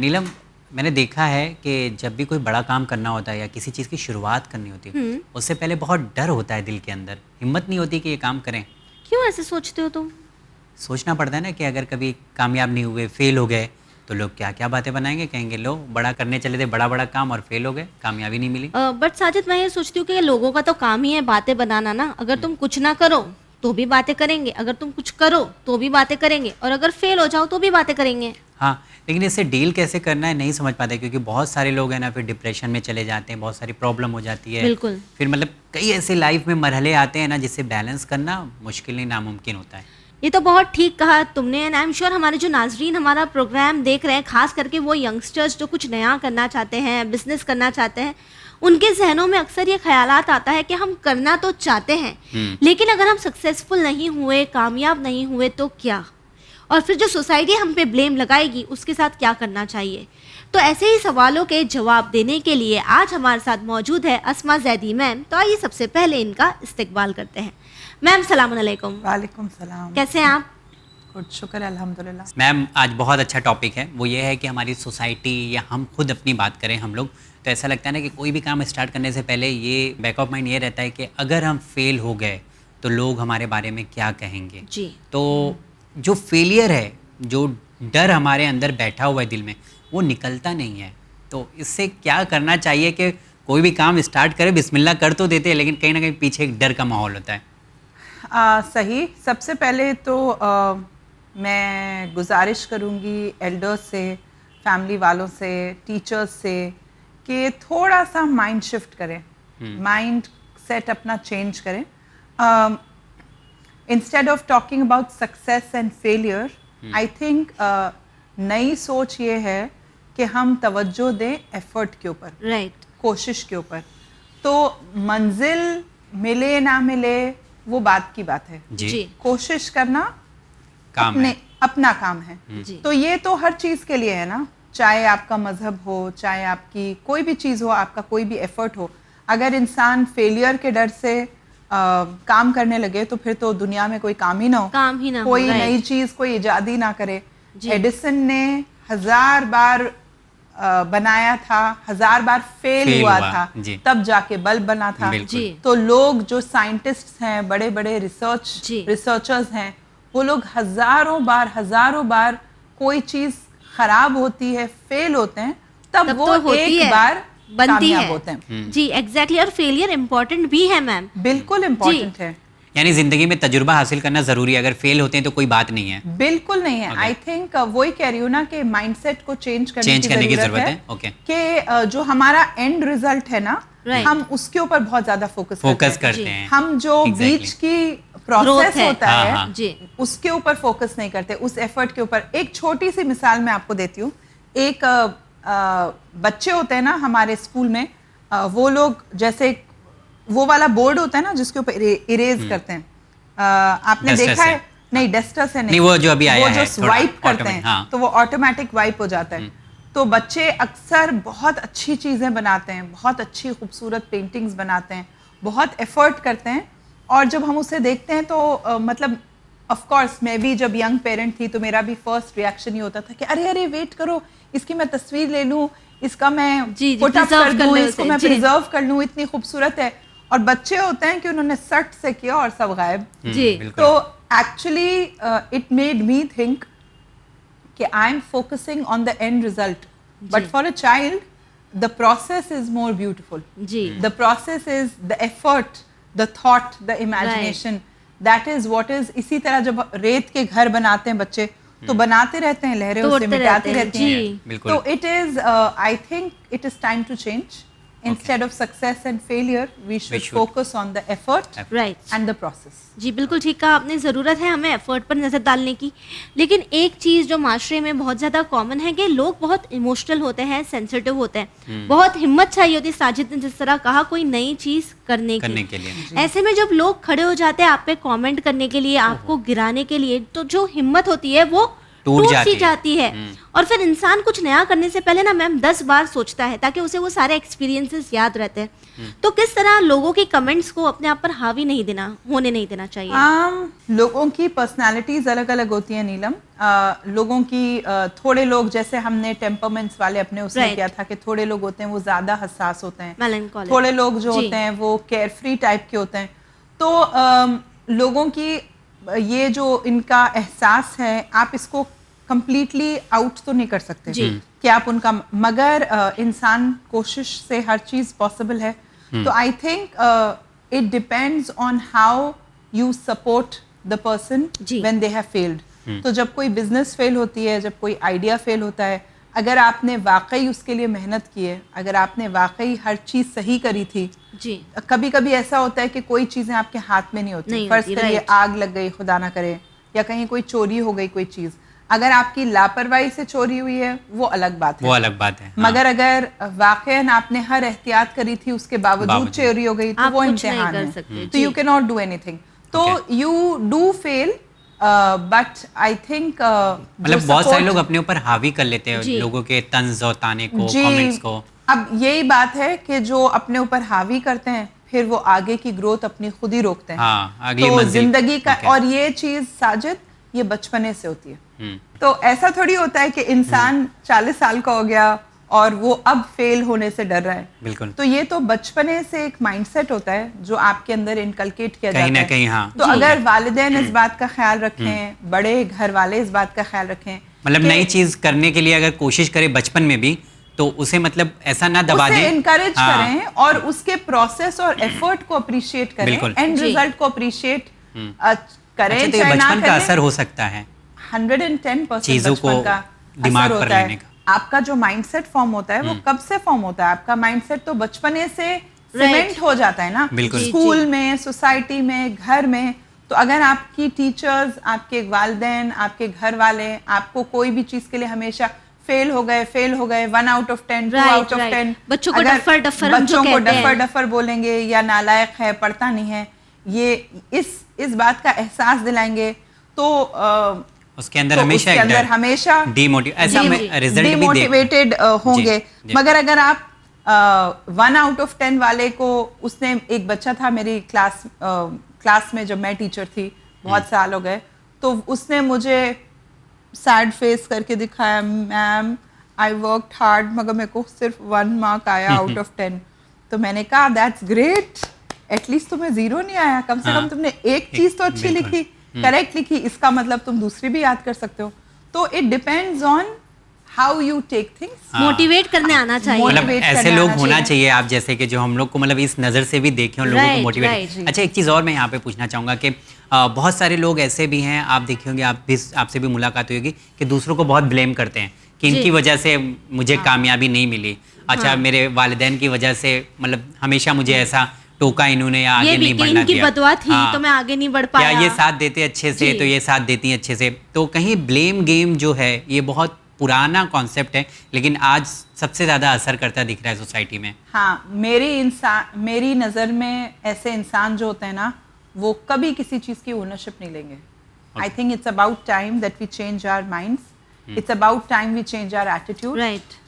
नीलम, मैंने देखा है कि जब भी कोई बड़ा काम करना होता है या किसी चीज़ की शुरुआत करनी होती है, उससे पहले बहुत डर होता है दिल के अंदर, हिम्मत नहीं होती कि ये काम करें। क्यों ऐसे सोचते हो तुम? सोचना पड़ता है ना कि अगर कभी कामयाब नहीं हुए, फेल हो गए, तो लोग क्या क्या बातें बनाएंगे, कहेंगे लो बड़ा करने चले थे बड़ा बड़ा काम और फेल हो गए, कामयाबी नहीं मिली। बट साजिद, मैं ये सोचती हूँ कि लोगों का तो काम ही है बातें बनाना ना। अगर तुम कुछ ना करो तो भी बातें करेंगे, अगर तुम कुछ करो तो भी बातें करेंगे, और अगर फेल हो जाओ तो भी बातें करेंगे। हाँ, लेकिन इससे डील कैसे करना है नहीं समझ पाते, क्योंकि बहुत सारे लोग हैं ना फिर डिप्रेशन में चले जाते हैं, बहुत सारी प्रॉब्लम हो जाती है। बिल्कुल। फिर मतलब कई ऐसे लाइफ में मरहले आते हैं ना जिससे बैलेंस करना मुश्किल नहीं नामुमकिन होता है। ये तो बहुत ठीक कहा तुमने। एंड आई एम श्योर हमारे जो नाजरीन हमारा प्रोग्राम देख रहे हैं, खास करके वो यंगस्टर्स जो कुछ नया करना चाहते हैं, बिजनेस करना चाहते हैं, उनके जहनों में अक्सर ये ख्यालात आता है कि हम करना तो चाहते हैं, लेकिन अगर हम सक्सेसफुल नहीं हुए, कामयाब नहीं हुए तो क्या, और फिर जो सोसाइटी हम पे ब्लेम लगाएगी उसके साथ क्या करना चाहिए। तो ऐसे ही सवालों के जवाब देने के लिए आज हमारे साथ मौजूद है अस्मा जैदी मैम। तो आइए सबसे पहले इनका इस्तकबाल करते हैं। मैम सलाम अलैकुम। वालेकुम सलाम। कैसे हैं आप? गुड, शुक्र अल्हम्दुलिल्लाह। मैम, आज बहुत अच्छा टॉपिक है, वो ये है कि हमारी सोसाइटी या हम खुद अपनी बात करें हम लोग, तो ऐसा लगता है ना कि कोई भी काम स्टार्ट करने से पहले ये बैक ऑफ माइंड ये रहता है कि अगर हम फेल हो गए तो लोग हमारे बारे में क्या कहेंगे जी। तो जो फेलियर है, जो डर हमारे अंदर बैठा हुआ है दिल में, वो निकलता नहीं है। तो इससे क्या करना चाहिए कि कोई भी काम स्टार्ट करे, बिस्मिल्लाह कर तो देते हैं, लेकिन कहीं ना कहीं पीछे एक डर का माहौल होता है। सही। सबसे पहले तो मैं गुजारिश करूँगी एल्डर्स से, फैमिली वालों से, टीचर्स से कि थोड़ा सा माइंड शिफ्ट करें, माइंड सेट अपना चेंज करें। Instead of talking about success and failure, I think नई सोच ये है कि हम तवज्जो दें एफर्ट के ऊपर, राइट, कोशिश के ऊपर। तो मंजिल मिले ना मिले वो बात की बात है जी। कोशिश करना अपना काम है। तो ये तो हर चीज़ के लिए है ना, चाहे आपका मजहब हो, चाहे आपकी कोई भी चीज़ हो, आपका कोई भी एफर्ट हो। अगर इंसान फेलियर के डर से काम करने लगे तो फिर तो दुनिया में कोई काम ही ना हो, कोई नई चीज़ कोई इजाद ही ना करे। एडिसन ने 1000 बार बनाया था, 1000 बार फेल हुआ था, तब जाके बल्ब बना था। तो लोग जो साइंटिस्ट्स हैं, बड़े बड़े रिसर्चर्स हैं, वो लोग हजारों बार कोई चीज खराब होती है, फेल होते हैं, तब वो एक बार बनती है होते हैं। जी, एग्जैक्टली। और फेलियर इम्पोर्टेंट भी है मैम, बिल्कुल इम्पोर्टेंट है। यानी जिंदगी में तजुर्बा हासिल करना जरूरी है, अगर फेल होते हैं तो कोई बात नहीं है। बिल्कुल नहीं है। आई थिंक वही कह रही हूँ ना कि माइंडसेट को चेंज करने की जरूरत है। कि जो हमारा एंड रिजल्ट है ना, हम उसके ऊपर बहुत ज्यादा फोकस करते हैं। हम जो बीच की प्रोसेस होता है उसके ऊपर फोकस नहीं करते, उस एफर्ट के ऊपर। एक छोटी सी मिसाल मैं आपको देती हूँ। एक बच्चे होते हैं ना हमारे स्कूल में, वो लोग जैसे वो वाला बोर्ड होता है ना जिसके ऊपर इरेज करते हैं, आपने देखा है? नहीं, डस्टर से नहीं, वो जो अभी आया है, वो जो स्वाइप करते हैं, हाँ। तो वो ऑटोमेटिक वाइप हो जाता है। तो बच्चे अक्सर बहुत अच्छी चीज़ें बनाते हैं, बहुत अच्छी खूबसूरत पेंटिंग्स बनाते हैं, बहुत एफर्ट करते हैं, और जब हम उसे देखते हैं तो मतलब ऑफ कोर्स मैं भी जब यंग पेरेंट थी तो मेरा भी फर्स्ट रिएक्शन ये होता था कि अरे वेट करो, इसकी मैं तस्वीर ले लूँ, इसका मैं पुट अप कर दूँ, इसको मैं प्रिजर्व कर लूँ, इतनी खूबसूरत है। और बच्चे होते हैं कि उन्होंने सट से किया और सब गायब। तो actually it made me think कि I am focusing on the end result, but for a child the process is more beautiful. The process is the effort, the thought, the imagination, that is what is. इसी तरह जब रेत के घर बनाते हैं बच्चे तो बनाते रहते हैं, लहरें उसे मिटाती रहती हैं। तो it is I think it is time to change. Instead of success and failure, we should focus on the effort and the process. जी, बिल्कुल ठीक कहा आपने। ज़रूरत है हमें एफर्ट पर नज़र डालने की। लेकिन एक चीज़ जो माशरे में बहुत ज़्यादा कॉमन है कि लोग बहुत इमोशनल होते हैं, सेंसिटिव होते हैं, बहुत हिम्मत चाहिए होती है, साजिद ने जिस तरह कहा, कोई नई चीज़ करने के लिए। ऐसे में जब लोग खड़े हो जाते हैं आप पे कमेंट करने के लिए, आपको गिराने के लिए, तो जो हिम्मत होती है वो टूट सी जाती है और फिर इंसान कुछ नया करने से पहले ना मैम 10 बार सोचता है ताकि उसे वो सारे एक्सपीरियंसेस याद रहते हैं। तो किस तरह लोगों की कमेंट्स को अपने आप पर हावी होने नहीं देना चाहिए? लोगों की पर्सनालिटीज अलग अलग होती हैं नीलम। लोगों की थोड़े लोग, जैसे हमने टेम्परमेंट्स वाले अपने उसमें किया था कि थोड़े लोग होते हैं वो ज्यादा हसास होते हैं, थोड़े लोग जो होते हैं वो केयरफ्री टाइप के होते हैं। तो लोगों की ये जो इनका एहसास है आप इसको कंप्लीटली आउट तो नहीं कर सकते कि आप उनका, मगर इंसान कोशिश से हर चीज पॉसिबल है। तो आई think it depends on how you support the person when they have failed. तो जब कोई बिजनेस फेल होती है, जब कोई आइडिया फेल होता है, अगर आपने वाकई उसके लिए मेहनत की है, अगर आपने वाकई हर चीज सही करी थी जी। कभी कभी ऐसा होता है कि कोई चीजें आपके हाथ में नहीं होती, फर्ज करिए आग लग गई खुदा ना करे, या कहीं कोई चोरी हो गई कोई चीज, अगर आपकी लापरवाही से चोरी हुई है वो अलग बात है, वो अलग बात है। मगर अगर वाकईन आपने हर एहतियात करी थी उसके बावजूद चोरी हो गई तो वो इम्तिहान है, तो you can not do anything. तो you do fail but I think मतलब बहुत सारे लोग अपने ऊपर हावी कर लेते हैं लोगों के तंज और ताने को, कमेंट्स को। अब यही बात है कि जो अपने ऊपर हावी करते हैं फिर वो आगे की ग्रोथ अपनी खुद ही रोकते हैं। अगली तो जिंदगी का और ये चीज साजिद ये बचपने से होती है। तो ऐसा थोड़ी होता है कि इंसान 40 साल का हो गया और वो अब फेल होने से डर रहा है। बिल्कुल। तो ये तो बचपने से एक माइंडसेट होता है जो आपके अंदर इनकलकेट किया जाता है कहीं ना कहीं। हाँ। तो अगर वालिदैन इस बात का ख्याल रखें, बड़े घर वाले इस बात का ख्याल रखें, मतलब नई चीज करने के लिए अगर कोशिश करे बचपन में भी तो उसे मतलब ऐसा ना दबा दें, इनकरेज करें और उसके प्रोसेस और एफर्ट को अप्रिशिएट करें, एंड रिजल्ट को अप्रिशिएट करें। अच्छा, तो ये बचपन का असर हो सकता है 110% चीजों को दिमाग पर लेने का। आपका जो माइंडसेट फॉर्म होता है वो कब से फॉर्म होता है? आपका माइंडसेट तो बचपने से सीमेंट हो जाता है ना, स्कूल में, सोसाइटी में, घर में। तो अगर आपकी टीचर्स, आपके वालिदैन, आपके घर वाले आपको कोई भी चीज के लिए हमेशा फेल हो गए 1 out of 10, 2 out of 10, बच्चों को डफर डफर बोलेंगे या नालायक है, पढ़ता नहीं है, ये इस बात का एहसास दिलाएंगे तो उसके अंदर हमेशा डिमोटिवेटेड होंगे। मगर अगर आप 1 out of 10 वाले को, उसने एक बच्चा था मेरी क्लास में जब मैं टीचर थी, बहुत साल हो गए, तो उसने मुझे सैड फेस करके दिखाया, मैम आई वर्कड हार्ड मगर मेरे को सिर्फ 1 मार्क आया आउट ऑफ 10। तो मैंने कहा दैट्स ग्रेट, एटलीस्ट तुम्हें 0 नहीं आया, कम से कम तुमने एक चीज तो अच्छी लिखी, करेक्ट लिखी, इसका मतलब तुम दूसरी भी याद कर सकते हो। तो it depends on how you take things. Motivate करने आना चाहिए, मतलब ऐसे लोग होना चाहिए आप जैसे कि जो हम लोग को मतलब इस नज़र से भी देखें और लोगों को मोटिवेट। अच्छा, एक चीज़ और मैं यहाँ पे पूछना चाहूँगा कि बहुत सारे लोग ऐसे भी हैं, आप देखे होंगे, आपसे भी मुलाकात होगी कि दूसरों को बहुत ब्लेम करते हैं कि इनकी वजह से मुझे कामयाबी नहीं मिली। अच्छा, मेरे वालिदैन की वजह से मतलब हमेशा मुझे ऐसा टोका इन्होंने, या आगे नहीं बढ़ना दिया, बदवा थी तो मैं आगे नहीं बढ़ पाया, या ये साथ देते अच्छे से तो ये साथ देती हैं अच्छे से। तो कहीं ब्लेम गेम जो है ये बहुत पुराना कॉन्सेप्ट है, लेकिन आज सबसे ज्यादा असर करता दिख रहा है सोसाइटी में। हाँ, मेरी नज़र में ऐसे इंसान जो होते हैं ना, वो कभी किसी चीज़ की ओनरशिप नहीं लेंगे। I think it's about time that we change our minds, it's about time we change our attitude,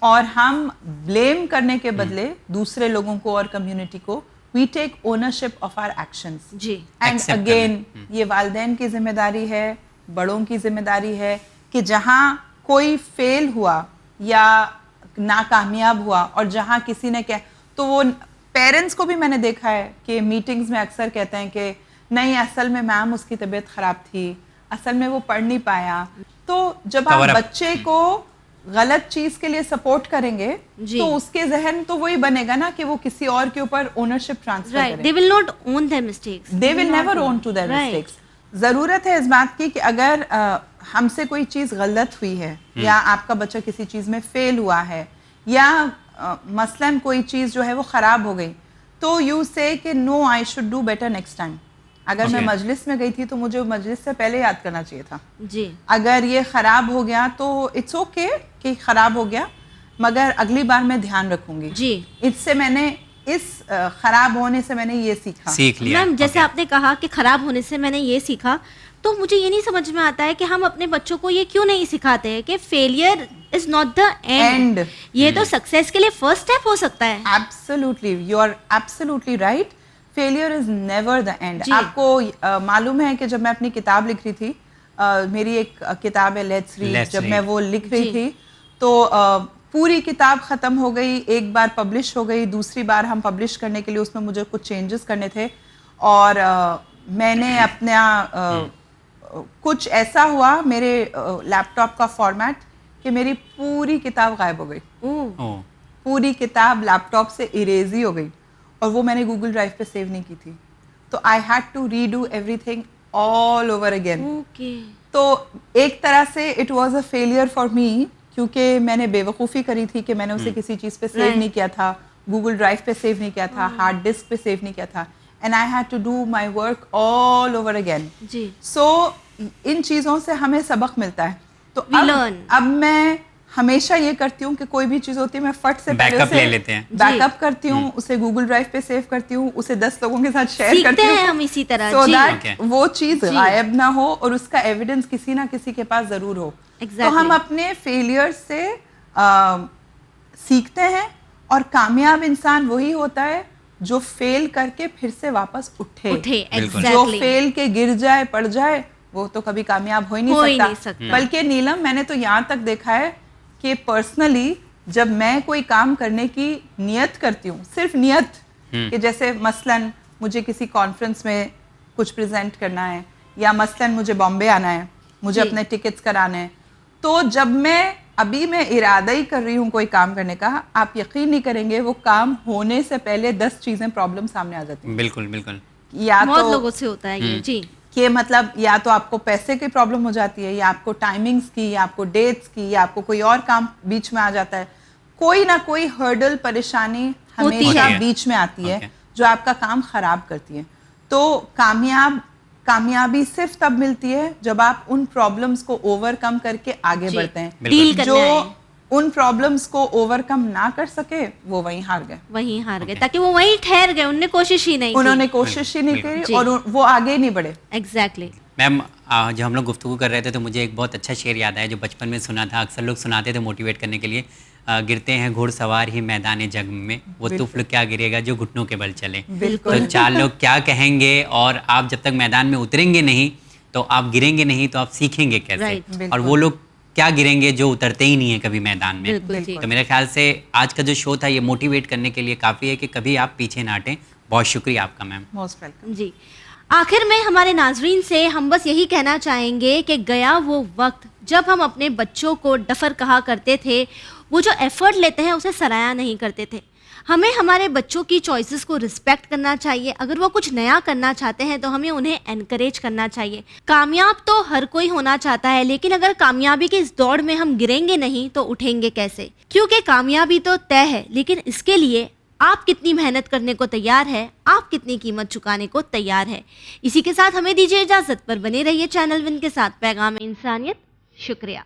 और हम ब्लेम करने के बदले दूसरे लोगों को और कम्युनिटी को we take ownership of our actions जी। एंड अगेन ये वालिदैन की जिम्मेदारी है, बड़ों की जिम्मेदारी है कि जहाँ कोई फेल हुआ या नाकामयाब हुआ और जहाँ किसी ने क्या, तो वो पेरेंट्स को भी मैंने देखा है कि मीटिंग्स में अक्सर कहते हैं कि नहीं, असल में मैम उसकी तबीयत खराब थी, असल में वो पढ़ नहीं पाया। तो जब आप बच्चे को गलत चीज के लिए सपोर्ट करेंगे तो उसके जहन तो वही बनेगा ना कि वो किसी और के ऊपर ओनरशिप ट्रांसफर करे। They will not own their mistakes. They will never own to their mistakes. जरूरत है इस बात की कि अगर हमसे कोई चीज गलत हुई है या आपका बच्चा किसी चीज में फेल हुआ है या मसलन कोई चीज जो है वो खराब हो गई, तो यू से कि no, I should do better next time. अगर मैं मजलिस में गई थी तो मुझे मजलिस से पहले याद करना चाहिए था जी। अगर ये खराब हो गया तो इट्स ओके कि खराब हो गया, मगर अगली बार मैं ध्यान रखूंगी जी। इससे मैंने इस खराब होने से मैंने ये सीख लिया। मैम जैसे आपने कहा कि खराब होने से मैंने ये सीखा, तो मुझे ये नहीं समझ में आता है कि हम अपने बच्चों को ये क्यों नहीं सिखाते हैं कि failure is not the end, ये तो सक्सेस के लिए फर्स्ट स्टेप हो सकता है। Absolutely, you are absolutely right. Failure is never the end. आपको मालूम है कि जब मैं अपनी किताब लिख रही थी, मेरी एक किताब है लेट्स रीड, जब मैं वो लिख रही थी तो पूरी किताब ख़त्म हो गई, एक बार पब्लिश हो गई, दूसरी बार हम पब्लिश करने के लिए उसमें मुझे कुछ चेंजेस करने थे और मैंने अपना कुछ ऐसा हुआ मेरे लैपटॉप का फॉर्मेट कि मेरी पूरी किताब गायब हो गई। पूरी किताब लैपटॉप से इरेज ही हो गई और वो मैंने गूगल ड्राइव पे सेव नहीं की थी, तो I had to redo everything all over again. तो एक तरह से it was a failure for me, क्योंकि मैंने बेवकूफ़ी करी थी कि मैंने उसे किसी चीज़ पे सेव नहीं किया था, गूगल ड्राइव पे सेव नहीं किया था, हार्ड डिस्क पे सेव नहीं किया था, and I had to do my work all over again. So इन चीज़ों से हमें सबक मिलता है। तो अब मैं हमेशा ये करती हूँ कि कोई भी चीज़ होती है मैं फट से पहले बैकअप ले लेते हैं, बैकअप करती हूँ, उसे गूगल ड्राइव पे सेव करती हूँ, उसे 10 लोगों के साथ शेयर करती हूँ हम इसी तरह, so that वो चीज़ गायब ना हो और उसका एविडेंस किसी ना किसी के पास ज़रूर हो। तो हम अपने फेलियर से सीखते हैं और कामयाब इंसान वही होता है जो फेल करके फिर से वापस उठे। जो फेल के गिर जाए पड़ जाए वो तो कभी कामयाब हो ही नहीं सकता। बल्कि नीलम, मैंने तो यहाँ तक देखा है कि पर्सनली जब मैं कोई काम करने की नियत करती हूँ, सिर्फ नियत कि जैसे मसलन मुझे किसी कॉन्फ्रेंस में कुछ प्रेजेंट करना है या मसलन मुझे बॉम्बे आना है, मुझे अपने टिकट्स कराने हैं, तो जब मैं इरादा ही कर रही हूँ कोई काम करने का, आप यकीन नहीं करेंगे वो काम होने से पहले 10 चीजें प्रॉब्लम सामने आ जाती हैं। बिल्कुल बिल्कुल, या बहुत लोगों से होता है ये जी, कि मतलब या तो आपको पैसे की प्रॉब्लम हो जाती है, या आपको टाइमिंग्स की, या आपको डेट्स की, या आपको कोई और काम बीच में आ जाता है। कोई ना कोई हर्डल, परेशानी हमेशा बीच में आती है जो आपका काम खराब करती है। तो कामयाबी सिर्फ तब मिलती है जब आप उन प्रॉब्लम्स को ओवरकम करके आगे बढ़ते हैं। डील करना है। उन प्रॉब्लम्स को ओवरकम ना कर सके वो वहीं हार गए, ताकि वो वहीं ठहर गए, उन्होंने कोशिश ही नहीं की और वो आगे नहीं बढ़े। एग्जैक्टली। मैम, जब हम लोग गुफ्तगू कर रहे थे तो मुझे एक बहुत अच्छा शेर याद आया जो बचपन में सुना था, अक्सर लोग सुनाते थे मोटिवेट करने के लिए। गिरते हैं घुड़सवार ही मैदान जंग में, वो तुफल क्या गिरेगा जो घुटनों के बल चले। तो 4 लोग क्या कहेंगे और आप जब तक मैदान में उतरेंगे नहीं तो आप गिरेंगे नहीं तो आप सीखेंगे कैसे, और वो लोग क्या गिरेंगे जो उतरते ही नहीं है कभी मैदान में। तो मेरे ख्याल से आज का जो शो था ये मोटिवेट करने के लिए काफ़ी है कि कभी आप पीछे ना हटें। बहुत शुक्रिया आपका मैम। मोस्ट वेलकम जी। आखिर में हमारे नाजरीन से हम बस यही कहना चाहेंगे कि गया वो वक्त जब हम अपने बच्चों को डफर कहा करते थे, वो जो एफर्ट लेते हैं उसे सराहा नहीं करते थे। हमें हमारे बच्चों की चॉइसेस को रिस्पेक्ट करना चाहिए। अगर वो कुछ नया करना चाहते हैं तो हमें उन्हें एनकरेज करना चाहिए। कामयाब तो हर कोई होना चाहता है, लेकिन अगर कामयाबी की इस दौड़ में हम गिरेंगे नहीं तो उठेंगे कैसे? क्योंकि कामयाबी तो तय है, लेकिन इसके लिए आप कितनी मेहनत करने को तैयार है, आप कितनी कीमत चुकाने को तैयार है। इसी के साथ हमें दीजिए इजाजत, पर बने रहिए चैनल विन के साथ। पैगाम इंसानियत। शुक्रिया।